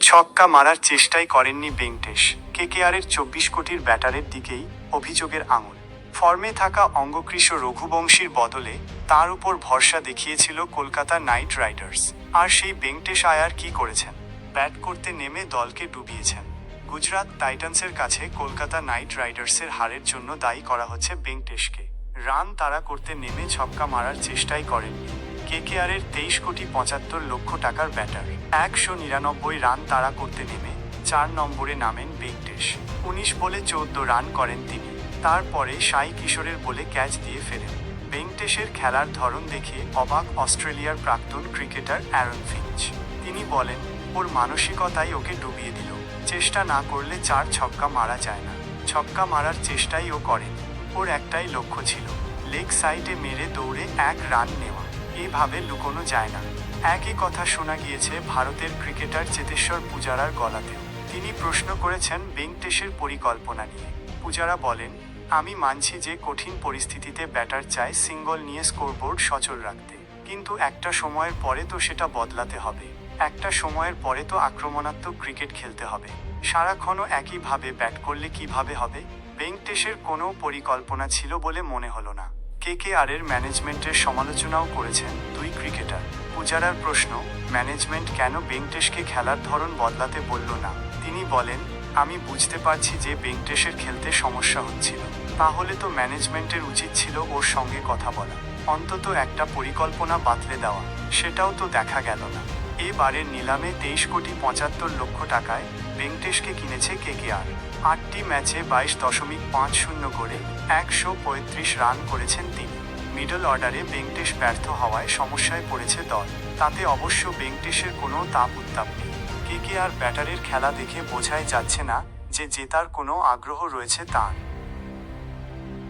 ছক্কা মারার চেষ্টাই করেননি ভেঙ্কটেশ। কেকেআরের 24 কোটির ব্যাটারের দিকেই অভিযোগের আঙুল। ফর্মে থাকা অঙ্গকৃশ রঘুবংশীর বদলে তার উপর ভরসা দেখিয়েছিল কলকাতা নাইট রাইডার্স। আর সেই ভেঙ্কটেশ আয়ার কি করেছেন? ব্যাট করতে নেমে দলকে ডুবিয়েছেন। গুজরাট টাইটান্সের কাছে কলকাতা নাইট রাইডার্সের হারের জন্য দায়ী করা হচ্ছে ভেঙ্কটেশকে। রান তাড়া করতে নেমে ছক্কা মারার চেষ্টাই করেননি। কেকেআরের 23,75,00,000 টাকার ব্যাটার 199 রান তাড়া করতে নেমে 4 নম্বরে নামেন ভেঙ্কটেশ। 19 বলে 14 রান করেন তিনি। তারপরে সাই কিশোরের বলে ক্যাচ দিয়ে ফেরেন। ভেঙ্কটেশের খেলার ধরন দেখে অবাক অস্ট্রেলিয়ার প্রাক্তন ক্রিকেটার অ্যারন ফিঞ্চ। তিনি বলেন, ওর মানসিকতাই ওকে ডুবিয়ে দিল। চেষ্টা না করলে 4 ছক্কা মারা যায় না। ছক্কা মারার চেষ্টাই ও করেনি। ওর একটাই লক্ষ্য ছিল, লেগ সাইডে মেরে দৌড়ে 1 রান নেওয়া। এভাবে লুকোনো যায় না। একই কথা শোনা গিয়েছে ভারতের ক্রিকেটার চেতেশ্বর পূজারার গলাতেও। তিনি প্রশ্ন করেছেন ভেঙ্কটেশের পরিকল্পনা নিয়ে। পূজারা বলেন, আমি মানছি যে কঠিন পরিস্থিতিতে ব্যাটার চায় সিঙ্গল নিয়ে স্কোরবোর্ড সচল রাখতে, কিন্তু একটা সময়ের পরে তো সেটা বদলাতে হবে। একটা সময়ের পরে তো আক্রমণাত্মক ক্রিকেট খেলতে হবে। সারাক্ষণও একইভাবে ব্যাট করলে কিভাবে হবে? ভেঙ্কটেশের কোনো পরিকল্পনা ছিল বলে মনে হলো না। কেকেআরের ম্যানেজমেন্টের সমালোচনাও করেছেন দুই ক্রিকেটার। পূজারার প্রশ্ন, ম্যানেজমেন্ট কেন ভেঙ্কটেশকে খেলার ধরন বদলাতে বলল না? তিনি বলেন, আমি বুঝতে পারছি যে ভেঙ্কটেশের খেলতে সমস্যা হচ্ছিল। তাহলে তো ম্যানেজমেন্টের উচিত ছিল ওর সঙ্গে কথা বলা, অন্তত একটা পরিকল্পনা বাতলে দেওয়া। সেটাও তো দেখা গেল না। এবারের নিলামে 23,75,00,000 টাকায় ভেঙ্কটেশকে কিনেছে কেকেআর। 8টি ম্যাচে 22.50 করে 135 রান করেছেন তিনি। মিডল অর্ডারে ভেঙ্কটেশ ব্যর্থ হওয়ায় সমস্যায় পড়েছে দল। তাতে অবশ্য ভেঙ্কটেশের কোনো তাপ উত্তাপ নেই। কেকেআর ব্যাটারের খেলা দেখে বোঝাই যাচ্ছে না যে জেতার কোনো আগ্রহ রয়েছে তার।